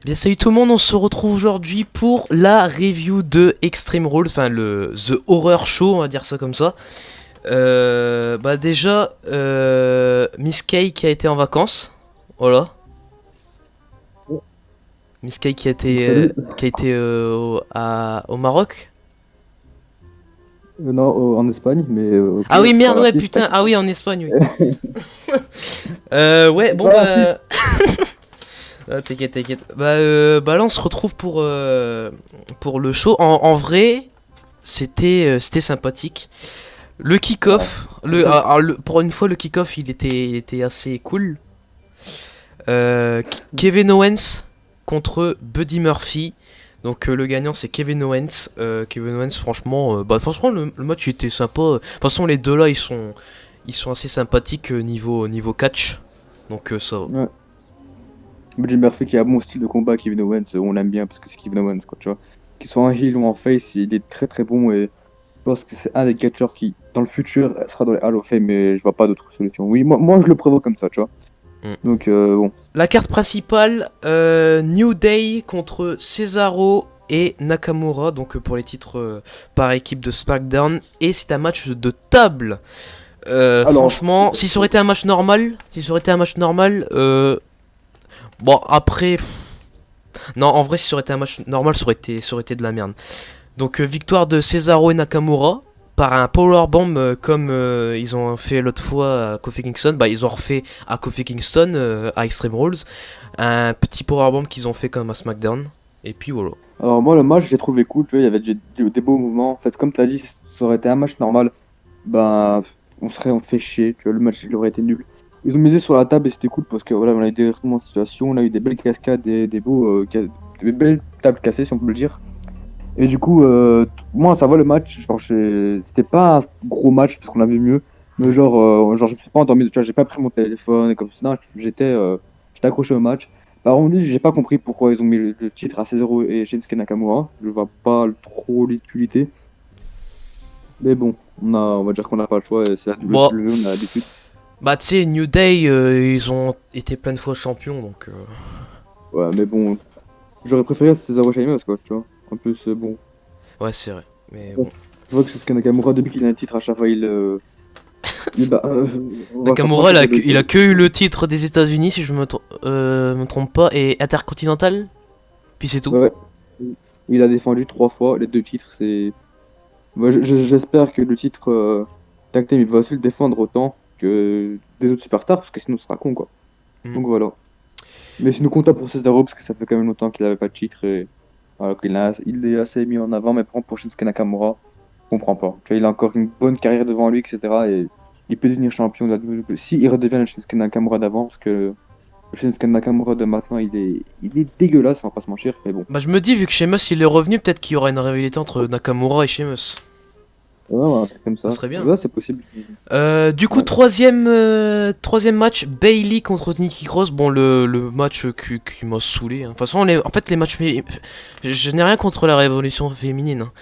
Bien salut tout le monde, on se retrouve aujourd'hui pour la review de Extreme Rules, enfin le The Horror Show, on va dire ça comme ça. Déjà, Miss Kay qui a été en vacances, voilà. Miss Kay Salut. qui a été au Maroc. Non, en Espagne, mais ok, Ah oui c'est pas merde ouais raciste, putain, ah t'inquiète. oui en Espagne oui. Ouais C'est bon pas raciste. bah... Ah, t'inquiète. Là on se retrouve pour le show. En vrai, c'était sympathique. Le Ouais. kick-off, pour une fois le kick-off il était assez cool. Kevin Owens contre Buddy Murphy. Donc le gagnant c'est Kevin Owens. Kevin Owens franchement le match il était sympa. De toute façon les deux là ils sont assez sympathiques niveau catch. Donc ça va. Ouais. Jim Murphy qui a un bon style de combat, Kevin Owens, on l'aime bien parce que c'est Kevin Owens, quoi, tu vois. Qu'il soit en heel ou en face, il est très très bon et je pense que c'est un des catcheurs qui, dans le futur, sera dans les Hall of Fame, mais je vois pas d'autre solution. Oui, moi je le prévois comme ça, tu vois. Mm. Donc bon. La carte principale, New Day contre Cesaro et Nakamura, donc pour les titres par équipe de SmackDown. Et c'est un match de table. Alors, Franchement, si ça aurait été un match normal, bon après, non en vrai si ça aurait été un match normal, ça aurait été de la merde. Donc victoire de Cesaro et Nakamura par un powerbomb comme ils ont fait l'autre fois à Kofi Kingston. Bah ils ont refait à Kofi Kingston à Extreme Rules. Un petit powerbomb qu'ils ont fait comme à SmackDown. Et puis voilà. alors moi le match j'ai trouvé cool, tu vois, il y avait des beaux mouvements. En fait, comme tu as dit, ça aurait été un match normal. Ben, on fait chier, tu vois, le match il aurait été nul. Ils ont misé sur la table et c'était cool parce que voilà, on a eu des retournements de situation, on a eu des belles cascades, des belles tables cassées si on peut le dire. Et du coup, moi ça va le match, genre c'était pas un gros match parce qu'on avait mieux, mais Mm. genre je me suis pas endormi, tu vois, j'ai pas pris mon téléphone et comme ça, non, j'étais accroché au match. Par contre, j'ai pas compris pourquoi ils ont mis le titre à Cesaro et Shinsuke Nakamura, je vois pas trop l'utilité. Mais bon, on va dire qu'on n'a pas le choix et c'est la Bon, WWE, on a l'habitude. bah tu sais, New Day, ils ont été plein de fois champions, donc... Ouais, mais bon, j'aurais préféré Cesaro Sheamus, quoi, tu vois. En plus, bon, Ouais, c'est vrai. Mais je bon. vois que Sasuke Nakamura, depuis qu'il a un titre, à chaque fois, bah, on va pas se Nakamura, mentir, il a que eu le titre des États-Unis, si je me trompe pas, et Intercontinental, puis c'est tout. ouais, ouais. Il a défendu 3 fois, les 2 titres, c'est... Moi, j'espère que le titre tag team, il va aussi le défendre autant que des autres superstars, parce que sinon, ce sera con, quoi. Mm. Donc voilà. Mais c'est nous content pour Cesaro, parce que ça fait quand même longtemps qu'il avait pas de titre, et voilà, il est assez mis en avant, mais par contre, pour Shinsuke Nakamura, je comprends pas. Tu vois, il a encore une bonne carrière devant lui, etc. Et il peut devenir champion de la WWE si il redevient le Shinsuke Nakamura d'avant, parce que le Shinsuke Nakamura de maintenant, il est dégueulasse, on va pas se mentir, mais bon. Bah je me dis, vu que Sheamus il est revenu, peut-être qu'il y aura une rivalité entre Nakamura et Sheamus. Ouais, ouais, un truc comme Ça ça. serait bien. Ouais, c'est possible. Du coup, Ouais. troisième match, Bailey contre Nikki Cross. Bon, le match qui m'a saoulé, hein. De toute façon, en fait, les matchs... Je n'ai rien contre la révolution féminine, hein.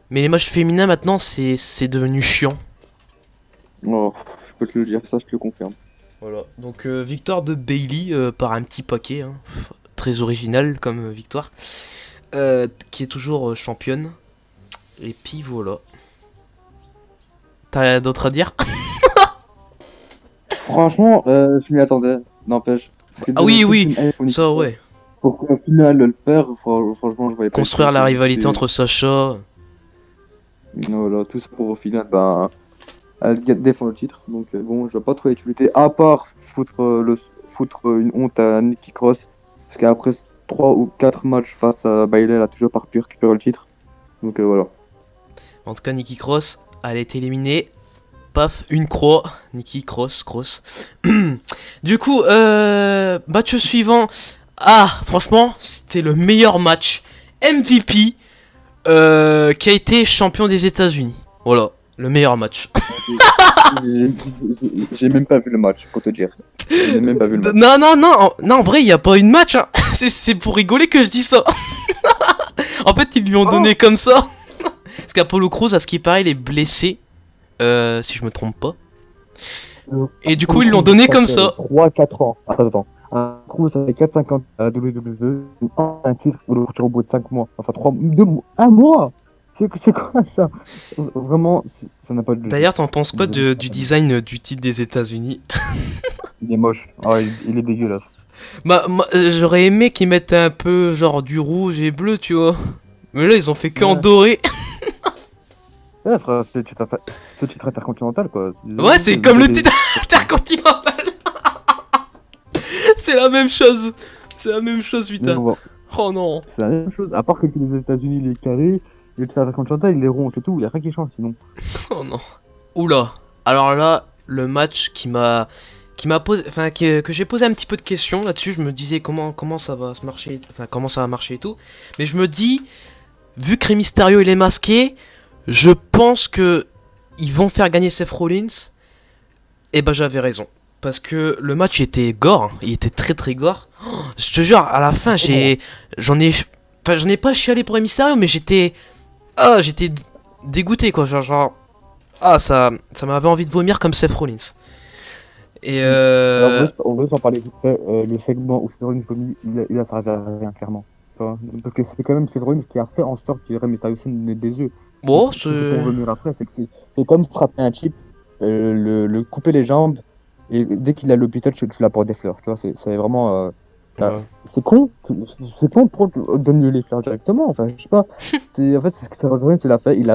Mais les matchs féminins, maintenant, c'est devenu chiant. Oh, je peux te le dire, ça, je te le confirme. Voilà. Donc, victoire de Bailey par un petit paquet, hein. Très original comme victoire. Qui est toujours championne. Et puis voilà. T'as rien d'autre à dire? Franchement, je m'y attendais, n'empêche. Parce que Ah j'avais oui, toute oui, une hype pour Nikki ça Cross. ouais. Pour qu'au final, le perdre, franchement, je voyais pas du tout. Construire la rivalité entre Sacha. Voilà, tout ça pour au final, ben, elle défend le titre. Donc bon, je vois pas trop l'utilité, à part foutre une honte à Nikki Cross. Parce qu'après 3 ou 4 matchs face à Bayley, elle a toujours pas pu récupérer le titre. Donc voilà. En tout cas, Nikki Cross, elle a été éliminée. Paf, une croix. Nikki Cross. Du coup, match suivant. Ah, franchement, c'était le meilleur match. MVP qui a été champion des États-Unis. Voilà, le meilleur match. J'ai même pas vu le match, pour te dire. Je n'ai même pas vu le match. Non, en vrai, il n'y a pas eu de match, hein. C'est pour rigoler que je dis ça. En fait, ils lui ont Oh, donné comme ça. Parce qu'Apollo Crews, à ce qui paraît, il est blessé. Si je me trompe pas. Et du coup, ils l'ont donné comme ça. 3 4 ans. Attends. Je trouve ça fait 4-5 ans à la WWE, un titre pour le retour au bout de 5 mois. Enfin, 1 mois! C'est quoi ça? Vraiment, ça n'a pas de logique. D'ailleurs, t'en penses quoi du design du titre des États-Unis? Il est moche. Ah, il est dégueulasse. Bah, j'aurais aimé qu'ils mettent un peu genre du rouge et bleu, tu vois. Mais là, ils ont fait que en Ouais, doré. ouais frère, c'est le titre intercontinental, quoi. Ouais, c'est comme le titre intercontinental. C'est la même chose. C'est la même chose, Mais putain. bon, Oh non. c'est la même chose. À part que les États-Unis, il est carré, et le titre intercontinental, il est rond, c'est tout. Il n'y a rien qui change sinon. Oh non. Oula. Alors là, le match qui m'a posé, enfin que j'ai posé un petit peu de questions là-dessus. Je me disais comment ça va se marcher, enfin comment ça va marcher et tout. Mais je me dis, vu que Rey Mysterio il est masqué, je pense que ils vont faire gagner Seth Rollins. Et bah j'avais raison. Parce que le match était gore, hein. Il était très très gore. Oh, je te jure, à la fin, j'en ai, enfin j'en ai pas chialé pour Rey Mysterio, mais j'étais dégoûté quoi. Ça m'avait envie de vomir comme Seth Rollins. Et Mm. Alors, on veut s'en parler vite fait. Le segment où Seth Rollins vomit, il a servi à rien, clairement. Tu vois. Parce que c'est quand même Seth Rollins qui a fait en sorte que Rey Mysterio ne des yeux. Donc, bon, si c'est pour vomir après, c'est comme frapper un chip, le couper les jambes, et dès qu'il est à l'hôpital, tu l'apportes des fleurs. Tu vois, c'est vraiment. Bah, ouais. c'est con. C'est con pour donner les fleurs directement. Enfin, je sais pas. En fait, c'est ce que Seth Rollins il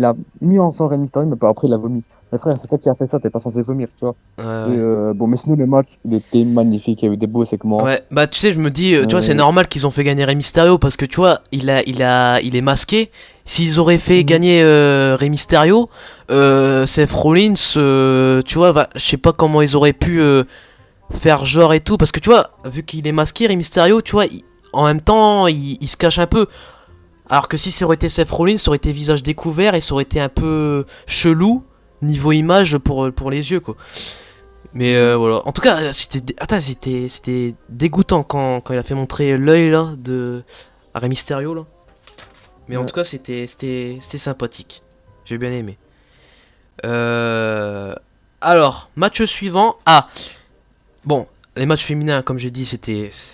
a mis en sang Rey Mysterio, mais après il a vomi. Mais frère, c'est toi qui a fait ça, t'es pas censé vomir, tu vois. Ouais, Et ouais. bon, mais sinon, le match, il était magnifique. Il y a eu des beaux segments. Ouais, bah tu sais, je me dis, tu vois, c'est Euh, normal qu'ils ont fait gagner Rey Mysterio parce que tu vois, il est masqué. S'ils auraient fait mhm. gagner Rey Mysterio, Seth Rollins, tu vois, je sais pas comment ils auraient pu faire genre et tout parce que tu vois, vu qu'il est masqué, Rey Mysterio, tu vois, en même temps, il se cache un peu. Alors que si ça aurait été Seth Rollins, ça aurait été visage découvert et ça aurait été un peu chelou niveau image pour les yeux quoi. Mais Ouais. voilà. En tout cas, c'était dégoûtant quand il a fait montrer l'œil là de à Rey Mysterio là. Mais en Ouais. tout cas, c'était sympathique. J'ai bien aimé. Alors, match suivant. Ah, bon, les matchs féminins, comme j'ai dit,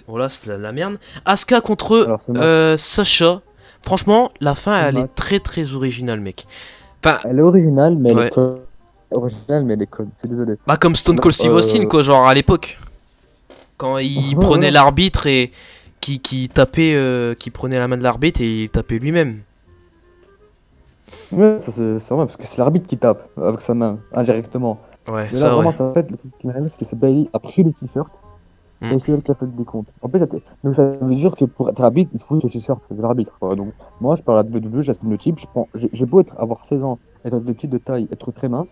voilà, c'était la merde. Asuka contre Alors, ce match, Sasha. Franchement, la fin, ce elle est match, très très originale, mec. Enfin, elle est originale, mais elle est ouais. conne. Originale, mais elle est conne. Je suis désolé. Bah comme Stone Non, Cold Steve Austin, quoi, genre à l'époque. Quand il ouais, prenait voilà. l'arbitre et qui tapait, qui prenait la main de l'arbitre et il tapait lui-même. Ouais, ça c'est vrai, parce que c'est l'arbitre qui tape avec sa main, indirectement. Ouais, Mais là, ça ouais. vraiment, ça fait le truc qui m'arrive, c'est que c'est Bailey a pris le t-shirt Mm. et c'est elle qui a fait le décompte. En plus, donc ça veut dire que pour être arbitre, il faut que le t-shirt de l'arbitre, quoi. Donc, moi, je parle à WWE, j'assume le type, j'ai beau avoir 16 ans, être de petit de taille, être très mince,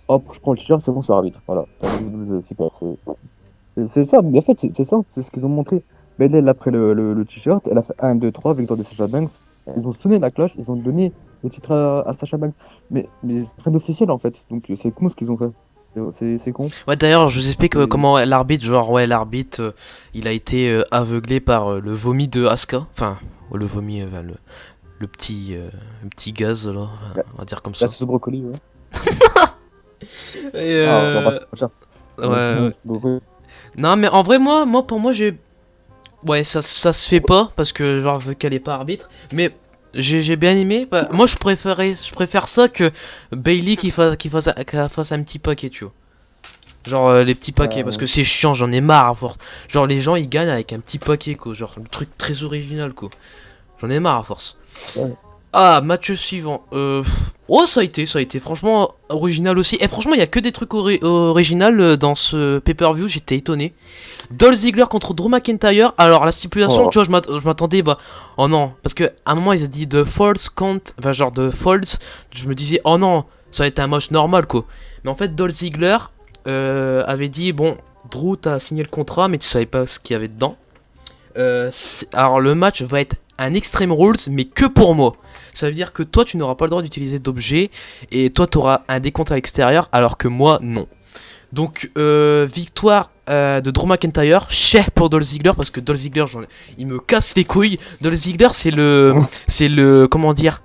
hop, je prends le t-shirt, c'est bon, je suis arbitre. Voilà. T'as WWE, super. C'est ça, mais en fait, c'est ça, c'est ce qu'ils ont montré. Bailey, elle a pris le t-shirt, elle a fait 1, 2, 3, victoire de Sasha Banks. Ils ont sonné la cloche, ils ont donné le titre à Sasha Banks. Mais c'est rien d'officiel en fait, donc c'est con ce qu'ils ont fait. C'est con. Ouais, d'ailleurs, je vous explique Et- comment l'arbitre, genre, ouais, l'arbitre, il a été aveuglé par le vomi de Asuka. Enfin, le vomi, le petit gaz, là, La, on va dire comme la ça. sauce au brocoli, ouais. Et Ah, on va pas se mentir. ouais, Ouais, ouais. c'est brocoli. Non, mais en vrai, pour moi, j'ai. Ouais, ça se fait pas, parce que, genre, vu qu'elle est pas arbitre. Mais j'ai bien aimé. Bah, moi, je préfère ça que Bailey qui fasse un petit paquet, tu vois. Genre les petits paquets, parce Ouais. que c'est chiant, j'en ai marre à force. Genre les gens ils gagnent avec un petit paquet quoi, genre le truc très original quoi. J'en ai marre à force. Ouais. Ah, match suivant. Oh ça a été franchement original aussi. Et franchement il y a que des trucs original dans ce pay-per-view, j'étais étonné. Dolph Ziggler contre Drew McIntyre. Alors la stipulation, Oh. tu vois, je m'attendais bah oh non, parce que à un moment ils ont dit de false count, enfin genre de false. Je me disais oh non, ça va être un match normal quoi. Mais en fait Dolph Ziggler avait dit bon Drew t'as signé le contrat mais tu savais pas ce qu'il y avait dedans. Alors le match va être un Extreme Rules mais que pour moi. Ça veut dire que toi tu n'auras pas le droit d'utiliser d'objets et toi tu auras un décompte à l'extérieur alors que moi non. Donc victoire de Drew McIntyre, cher pour Dolph Ziggler parce que Dolph Ziggler il me casse les couilles. Dolph Ziggler c'est le comment dire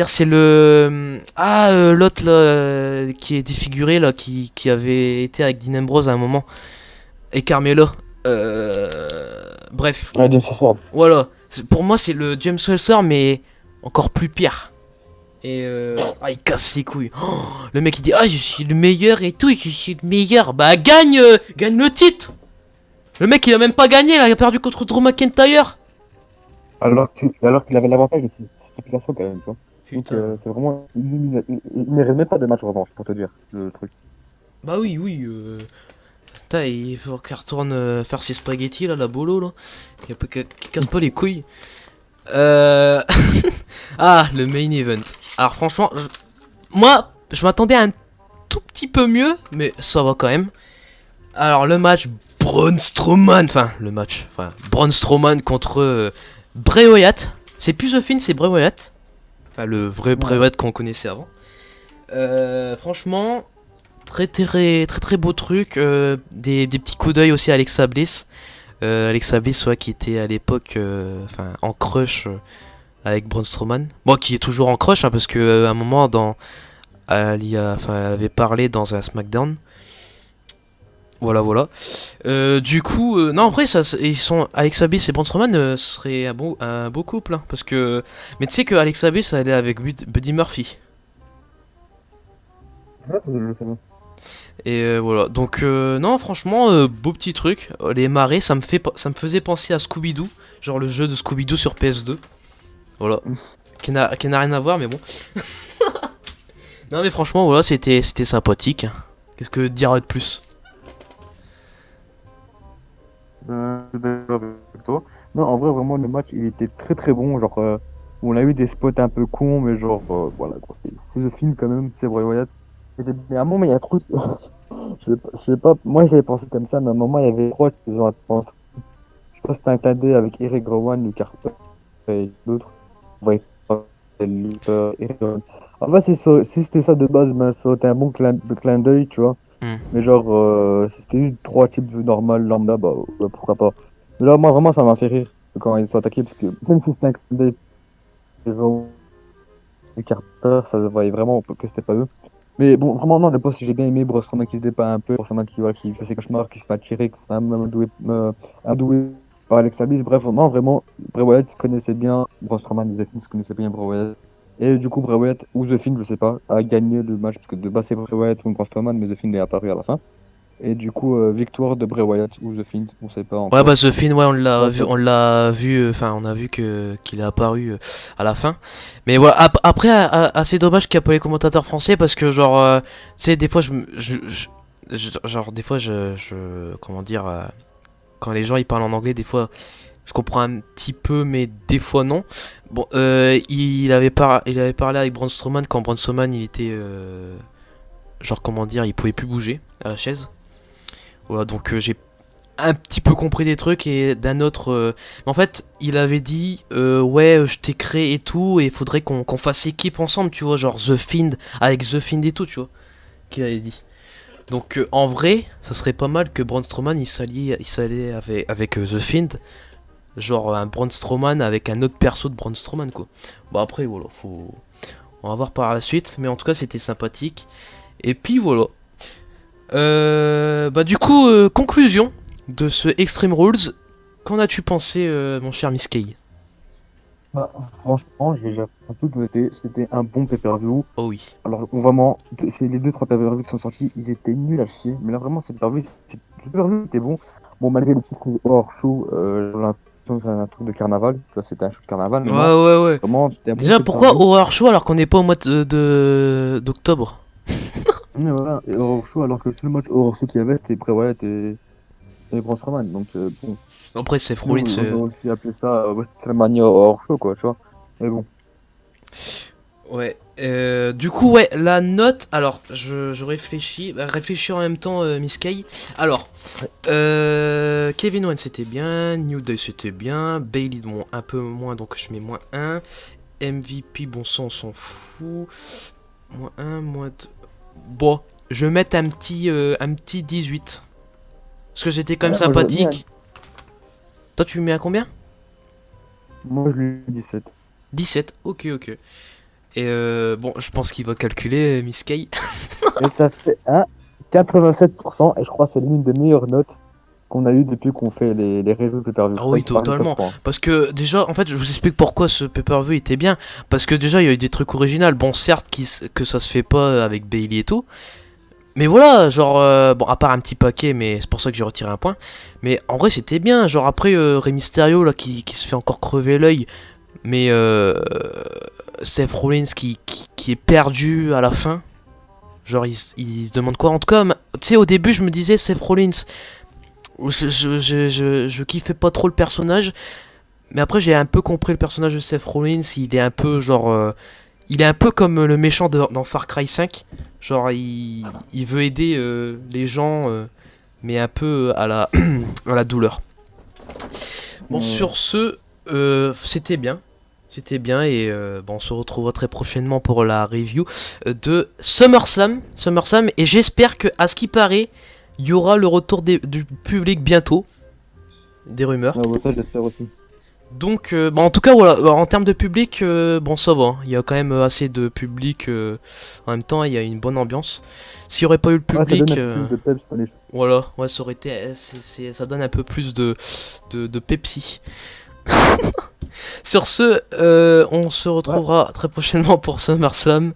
c'est le l'autre là qui est défiguré là qui avait été avec Dean Ambrose à un moment et Carmelo. Bref, Ouais, James Sword. voilà. Pour moi, c'est le James Wilson, mais encore plus pire. Et il casse les couilles. Oh, le mec il dit je suis le meilleur et tout, je suis le meilleur. Bah gagne le titre. Le mec il a même pas gagné là, il a perdu contre Drew McIntyre. Alors qu'il avait l'avantage de cette stipulation quand même, tu vois. Donc Putain. c'est vraiment. Il mérite même pas de match revanche, pour te dire, le truc. Bah oui, oui. Putain, il faut qu'il retourne faire ses spaghettis là, la bolo là. Qu'il casse pas les couilles. Euh... ah, le main event. Alors franchement, moi, je m'attendais à un tout petit peu mieux, mais ça va quand même. Alors le match Braun Strowman, Braun Strowman contre Bray Wyatt. C'est plus The Fiend, c'est Bray Wyatt. Enfin le vrai Bray Ouais. Wyatt qu'on connaissait avant. Franchement, très beau truc. Des petits coups d'œil aussi à Alexa Bliss. Alexa Bliss, ouais, qui était à l'époque en crush avec Braun Strowman. Bon, qui est toujours en crush, hein, parce que à un moment, elle avait parlé dans un SmackDown. Voilà. Du coup, non, en vrai, ils sont Alexa Bliss et Braun Strowman, ce serait un beau couple, hein, parce que. Mais tu sais que Alexa Bliss, elle est avec Buddy Murphy. Ouais, je sais bien. Et voilà. Donc non, franchement, beau petit truc. Les marées, ça me faisait penser à Scooby-Doo, genre le jeu de Scooby-Doo sur PS2. Voilà. Qui n'a rien à voir, mais bon. Non, mais franchement, voilà, c'était sympathique. Qu'est-ce que dire de plus? Je suis d'accord avec toi. Non, en vrai, vraiment, le match, il était très très bon. Genre, on a eu des spots un peu cons, mais genre, voilà quoi. C'est The Fiend quand même, c'est Bray Wyatt. Mais à un moment, il y a trop. Je sais pas, moi je l'avais pensé comme ça, mais à un moment, il y avait trois qui ont pensé. Je sais pas si c'était un clin d'œil avec Eric Rowan, Luke Harper et d'autres. Ouais, Eric Rowan. En fait, si c'était ça de base, ben, ça aurait été un bon clin d'œil, tu vois. Hmm. Mais genre, si c'était juste trois types normal, lambda, bah ouais, pourquoi pas. Mais là, moi, vraiment, ça m'a fait rire quand ils sont attaqués, parce que même si c'était un clin d'œil, les Carter, ça se voyait vraiment que c'était pas eux. Mais bon, vraiment, non, le poste, j'ai bien aimé, Brosnan qui se débat un peu, Brosnan qui fait ses cauchemars, qui se fait attirer, qui se fait adoué par Alexa Bliss. Bref, non, vraiment, Bray Wyatt se connaissait bien, Braun Strowman et The Fiend se connaissaient bien Bray Wyatt. Et du coup, Bray Wyatt ou The Fiend, je sais pas, a gagné le match, parce que de base, c'est Bray Wyatt ou Braun Strowman, mais The Fiend est apparu à la fin. Et du coup, victoire de Bray Wyatt ou The Fiend, on sait pas Ouais, bah encore. The Fiend, ouais, Bref, on l'a vu, on a vu que qu'il est apparu à la fin. Mais voilà, après, assez dommage qu'il n'y a pas les commentateurs français parce que genre, tu sais, des fois, genre, des fois, comment dire, quand les gens ils parlent en anglais, des fois, je comprends un petit peu, mais des fois non. Bon, il avait parlé avec Braun Strowman quand Braun Strowman il était, genre, comment dire, il pouvait plus bouger à la chaise. Voilà, donc j'ai un petit peu compris des trucs et d'un autre en fait il avait dit ouais je t'ai créé et tout et il faudrait qu'on fasse équipe ensemble, tu vois, genre The Fiend avec The Fiend et tout, tu vois, qu'il avait dit. Donc en vrai ça serait pas mal que Braun Strowman il s'allie avec The Fiend, genre un Braun Strowman avec un autre perso de Braun Strowman, quoi. Bon après voilà, on va voir par la suite, mais en tout cas c'était sympathique. Et puis voilà. Bah du coup, conclusion de ce Extreme Rules. Qu'en as-tu pensé, mon cher Miss Kay? bah, franchement, j'ai déjà un peu noté, c'était un bon pay-per-view. Oh oui. Alors, vraiment, c'est les deux, trois pay-per-view qui sont sortis, ils étaient nuls à chier. Mais là, vraiment, le pay-per-view était bon. Bon, malgré le titre hors show, j'ai l'impression que c'est un truc de carnaval. Tu vois, c'était un show de carnaval, Ouais, mais non. ouais, ouais. Vraiment, c'était un bon Déjà, pourquoi pay-per-view. Horror Show alors qu'on n'est pas au mois d'octobre? Mais voilà, et hors show, alors que le seul match hors show qu'il y avait, c'était Bray Wyatt et Braun Strowman. Donc, bon, Après, c'est nous, Rollins. on aurait aussi appelé ça WrestleMania hors show, quoi, tu vois. Mais bon. Ouais. Du coup, ouais, la note. Alors, je réfléchis. Réfléchis en même temps, Miss Kay. Alors, Kevin Owens c'était bien. New Day c'était bien. Bailey, bon, un peu moins, donc je mets moins un. MVP, bon sang, on s'en fout. Moins un, moins 2. Bon, je vais mettre un petit 18. Parce que c'était quand même Ouais, moi, j'aurais mis sympathique. Toi, tu mets à combien? moi, je lui ai dit 17. 17, ok, ok. Et bon, je pense qu'il va calculer, Miss Kay. Et ça fait un 87%, et je crois que c'est l'une des meilleures notes qu'on a eu depuis qu'on fait les réseaux de pay-per-view. Ah oui, Ça, c'est parmi le top totalement. 3. Parce que déjà, en fait, je vous explique pourquoi ce pay-per-view était bien. Parce que déjà, il y a eu des trucs originaux. Bon, certes, que ça se fait pas avec Bailey et tout. Mais voilà, genre, bon, à part un petit paquet, mais c'est pour ça que j'ai retiré un point. Mais en vrai, c'était bien. Genre, après, Rey Mysterio, là, qui se fait encore crever l'œil. Mais Seth Rollins qui est perdu à la fin. Genre, il se demande quoi. En tout cas, tu sais, au début, je me disais, Seth Rollins, je kiffais pas trop le personnage. Mais après, j'ai un peu compris le personnage de Seth Rollins. Il est un peu, genre. Il est un peu comme le méchant dans Far Cry 5. Genre, il veut aider les gens, mais un peu à la, à la douleur. Bon, sur ce, c'était bien. C'était bien et bon, on se retrouvera très prochainement pour la review de SummerSlam. Et j'espère que, à ce qui paraît, il y aura le retour du public bientôt. Des rumeurs. Ouais, ça, j'espère aussi. Donc, bon, en tout cas, voilà, en termes de public, bon, ça va. Il y a quand même assez de public. En même temps, il y a une bonne ambiance. S'il n'y aurait pas eu le Ouais, ça public, donne un peu plus de peps dans les choses. voilà, ouais, ça aurait été, ça donne un peu plus de Pepsi. Sur ce, on se retrouvera très prochainement pour SummerSlam.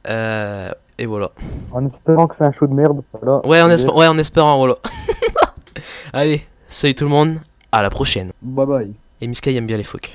Et voilà. En espérant que c'est un show de merde. Voilà. Ouais, en espérant, voilà. Allez, salut tout le monde, à la prochaine. Bye bye. Et Miska aime bien les phoques.